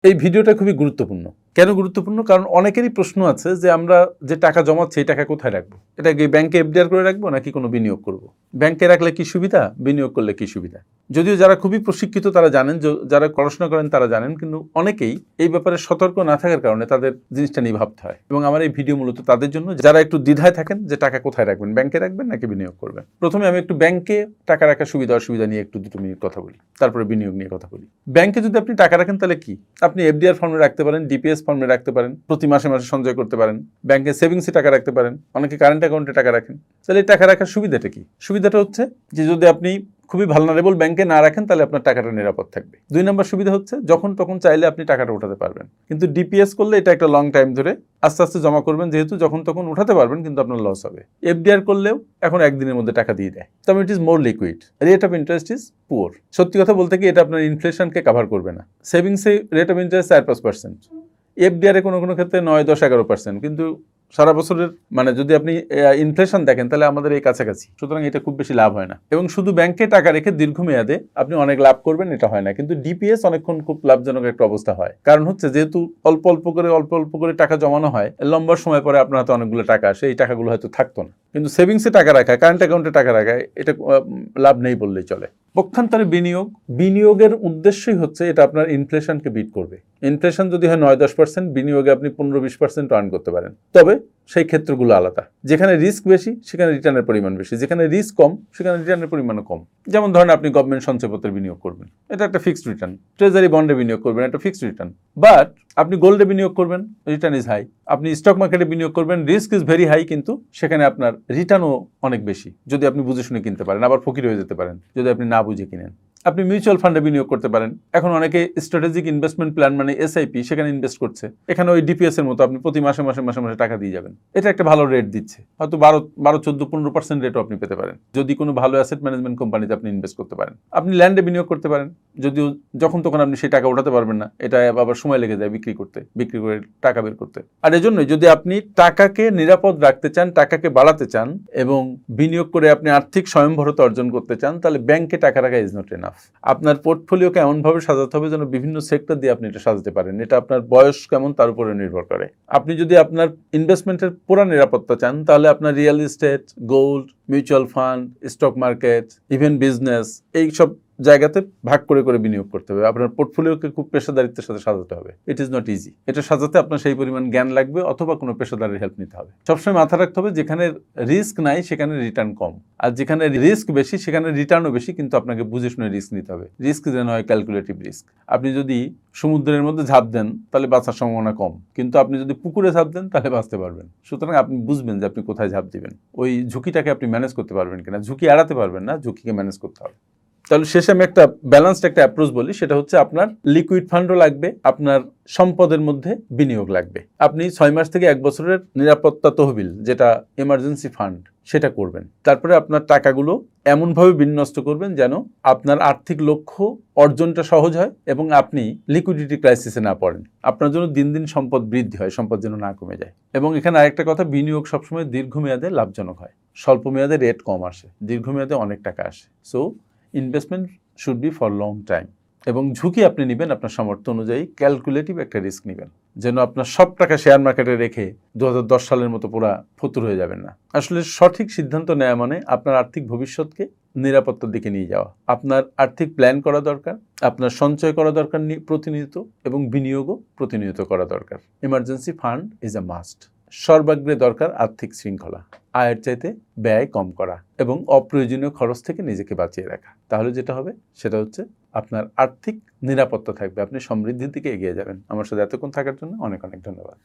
এই ভিডিওটা খুবই গুরুত্বপূর্ণ। কেন গুরুত্বপূর্ণ? কারণ অনেকেরই প্রশ্ন আছে যে আমরা যে টাকা জমাচ্ছি এই টাকা কোথায় রাখবো? এটা কি ব্যাংকে এফডিআর করে রাখবো নাকি কোনো বিনিয়োগ করব? ব্যাংকে রাখলে কি সুবিধা, বিনিয়োগ করলে কি সুবিধা? যদিও যারা খুবই প্রশিক্ষিত তারা জানেন, যারা পড়াশোনা করেন তারা জানেন, কিন্তু অনেকেই এই ব্যাপারে সতর্ক না থাকার কারণে তাদের জিনিসটা নিয়ে ভাবতে হয়। এবং আমার এই ভিডিও মূলত তাদের জন্য যারা একটু দ্বিধায় থাকেন যে টাকা কোথায় রাখবেন, ব্যাংকে রাখবেন নাকি বিনিয়োগ করবেন। প্রথমে আমি একটু ব্যাংকে টাকা রাখার সুবিধা অসুবিধা নিয়ে একটু 2 মিনিট কথা বলি, তারপরে বিনিয়োগ নিয়ে কথা বলি। ব্যাংকে যদি আপনি টাকা রাখেন তাহলে কি আপনি এফডিআর ফর্মে রাখতে পারেন, ডিপিএস ফর্মে রাখতে পারেন, প্রতি মাসে মাসে সঞ্চয় করতে পারেন, ব্যাংকে সেভিংসে টাকা রাখতে পারেন, অনেকে কারেন্ট অ্যাকাউন্টে টাকা রাখেন। তাহলে এই টাকা রাখার সুবিধাটা কি? সুবিধাটা হচ্ছে যে যদি আপনি খুবই ভালনারেবল ব্যাংকে না রাখেন তাহলে আপনার টাকাটা নিরাপদ থাকবে। 2 নম্বর সুবিধা হচ্ছে যখন তখন চাইলে আপনি টাকাটা উঠাতে পারবেন। কিন্তু ডিপিএস করলে এটা একটা লং টাইম ধরে আস্তে আস্তে জমা করবেন, যেহেতু যখন তখন উঠাতে পারবেন কিন্তু আপনার লস হবে। এফডিআর করলেও এখন একদিনের মধ্যে টাকা দিয়ে দেয়, তবে it is more liquid, rate of interest is poor. সত্যি কথা বলতে কি এটা আপনার ইনফ্লেশনকে কভার করবে না। সেভিংসে রেট অফ ইন্টারেস্ট 4-5%, এফডিআর কোনো কোনো ক্ষেত্রে 9-10-11%, কিন্তু সারা বছরের মানে যদি আপনি ইনফ্লেশন দেখেন তাহলে আমাদের এই কাছাকাছি। সুতরাং এটা খুব বেশি লাভ হয় না। এবং শুধু ব্যাংকে টাকা রেখে দীর্ঘমেয়াদে আপনি অনেক লাভ করবেন এটা হয় না। কিন্তু ডিপিএস অনেকক্ষণ খুব লাভজনক একটা অবস্থা হয়। কারণ হচ্ছে যেহেতু অল্প অল্প করে টাকা জমানো হয়, লম্বা সময় পরে আপনার হাতে অনেকগুলো টাকা আসে, এই টাকাগুলো হয়তো থাকতো না। কিন্তু সেভিংসে টাকা রাখা, কারেন্ট অ্যাকাউন্টে টাকা রাখা, এটা লাভ নেই বললেই চলে। পক্ষান্তরে বিনিয়োগের উদ্দেশ্যই হচ্ছে এটা আপনার ইনফ্লেশনকে বিট করবে। ইনফ্লেশন যদি হয় 9-10%, বিনিয়োগে আপনি 15-20% আর্ন করতে পারেন। তবে সেই ক্ষেত্রগুলো আলাদা। যেখানে রিস্ক বেশি সেখানে রিটার্নের পরিমাণ বেশি, যেখানে রিস্ক কম সেখানে রিটার্নের পরিমাণও কম। যেমন ধরেন আপনি গভর্নমেন্ট সঞ্চয়পত্রে বিনিয়োগ করবেন, এটা একটা ফিক্সড রিটার্ন। ট্রেজারি বন্ডে বিনিয়োগ করবেন, একটা ফিক্সড রিটার্ন। বাট আপনি গোল্ডে বিনিয়োগ করবেন, রিটার্ন ইজ হাই। আপনি স্টক মার্কেটে বিনিয়োগ করবেন, রিস্ক ইজ ভেরি হাই, কিন্তু সেখানে আপনার রিটার্নও অনেক বেশি যদি আপনি বুঝে শুনে কিনতে পারেন। আবার ফকির হয়ে যেতে পারেন যদি আপনি না বুঝে কিনেন। আপনি মিউচুয়াল ফান্ডে বিনিয়োগ করতে পারেন। এখন অনেকে স্ট্র্যাটেজিক ইনভেস্টমেন্ট প্ল্যান মানে এসআইপি সেখানে ইনভেস্ট করছে। এখানে ওই ডিপিএস এর মতো আপনি প্রতি মাসে টাকা দিয়ে যাবেন। এটা একটা ভালো রেট দিচ্ছে, হয়তো 12-14-15% রেটও আপনি পেতে পারেন যদি কোনো ভালো অ্যাসেট ম্যানেজমেন্ট কোম্পানিতে আপনি ইনভেস্ট করতে পারেন। আপনি ল্যান্ডে বিনিয়োগ করতে পারেন, যদিও যখন তখন আপনি সেই টাকা উঠাতে পারবেন না, এটা আবার সময় লেগে যায় বিক্রি করে টাকা বের করতে। আর এজন্যই যদি আপনি টাকাকে নিরাপদ রাখতে চান, টাকাকে বাড়াতে চান এবং বিনিয়োগ করে আপনি আর্থিক স্বয়ংভরতা অর্জন করতে চান, তাহলে ব্যাংকে টাকা রাখা ইজ নট এনাফ। আপনার পোর্টফোলিওকে এমনভাবে সাজাতে হবে যেন বিভিন্ন সেক্টর দিয়ে আপনি এটা সাজাতে পারেন। এটা আপনার বয়স কেমন তার উপরে নির্ভর করে। আপনি যদি আপনার ইনভেস্টমেন্টের পুরো নিরাপত্তা চান তাহলে আপনার real estate, gold, mutual fund, stock market, even business, এই সব জায়গাতে ভাগ করে বিনিয়োগ করতে হবে। আপনার পোর্টফোলিওকে খুব পেশাদারিত্বের সাথে সাজাতে হবে। It is not easy. এটা সাজাতে আপনার সেই পরিমাণ জ্ঞান লাগবে অথবা কোনো পেশাদারের হেল্প নিতে হবে। সবসময় মাথায় রাখতে হবে যেখানে রিস্ক নাই সেখানে রিটার্ন কম, আর যেখানে রিস্ক বেশি সেখানে রিটার্নও বেশি, কিন্তু আপনাকে বুঝে শুনে রিস্ক নিতে হবে। রিস্ক যেন হয় ক্যালকুলেটিভ রিস্ক। আপনি যদি সমুদ্রের মধ্যে ঝাঁপ দেন তাহলে বাঁচার সম্ভাবনা কম, কিন্তু আপনি যদি পুকুরে ঝাঁপ দেন তাহলে বাঁচতে পারবেন। সুতরাং আপনি বুঝবেন যে আপনি কোথায় ঝাঁপ দিবেন, ওই ঝুঁকিটাকে আপনি ম্যানেজ করতে পারবেন কিনা। ঝুঁকি এড়াতে পারবেন না, ঝুঁকিকে ম্যানেজ করতে হবে। তাহলে শেষে আমি একটা ব্যালেন্সড একটা অ্যাপ্রোচ বলি, সেটা হচ্ছে আপনার লিকুইড ফান্ডও লাগবে, আপনার সম্পদের মধ্যে বিনিয়োগ লাগবে। আপনি 6 মাস থেকে 1 বছরের নিরাপত্তা তহবিল, যেটা এমার্জেন্সি ফান্ড, সেটা করবেন। তারপরে আপনার টাকাগুলো এমনভাবে বিন্যস্ত করবেন যেন আপনার আর্থিক লক্ষ্য অর্জনটা সহজ হয় এবং আপনি লিকুইডিটি ক্রাইসিসে না পড়েন। আপনার জন্য দিন দিন সম্পদ বৃদ্ধি হয়, সম্পদ যেন না কমে যায়। এবং এখানে আরেকটা কথা, বিনিয়োগ সবসময় দীর্ঘমেয়াদে লাভজনক হয়। স্বল্প মেয়াদে রেট কম আসে, দীর্ঘমেয়াদে অনেক টাকা আসে। So investment should be for long time. এবং ঝুঁকি আপনি নেবেন আপনার সামর্থ্য অনুযায়ী, ক্যালকুলেটিভ একটা রিস্ক নেবেন, যেন আপনার সব টাকা শেয়ার মার্কেটে রেখে 2010 সালের মতো পুরা ফতুর হয়ে যাবেন না। আসলে সঠিক সিদ্ধান্ত নেওয়া মানে আপনার আর্থিক ভবিষ্যৎকে নিরাপত্তার দিকে নিয়ে যাওয়া। আপনার আর্থিক প্ল্যান করা দরকার, আপনার সঞ্চয় করা দরকার প্রতিনিয়ত, এবং বিনিয়োগও প্রতিনিয়ত করা দরকার। Emergency fund is a must. সর্বাগ্রে দরকার আর্থিক শৃঙ্খলা, আয়ের চাইতে ব্যয় কম করা এবং অপ্রয়োজনীয় খরচ থেকে নিজেকে বাঁচিয়ে রাখা। তাহলে যেটা হবে সেটা হচ্ছে আপনার আর্থিক নিরাপত্তা থাকবে, আপনি সমৃদ্ধির দিকে এগিয়ে যাবেন। আমার সাথে এতক্ষণ থাকার জন্য অনেক অনেক ধন্যবাদ।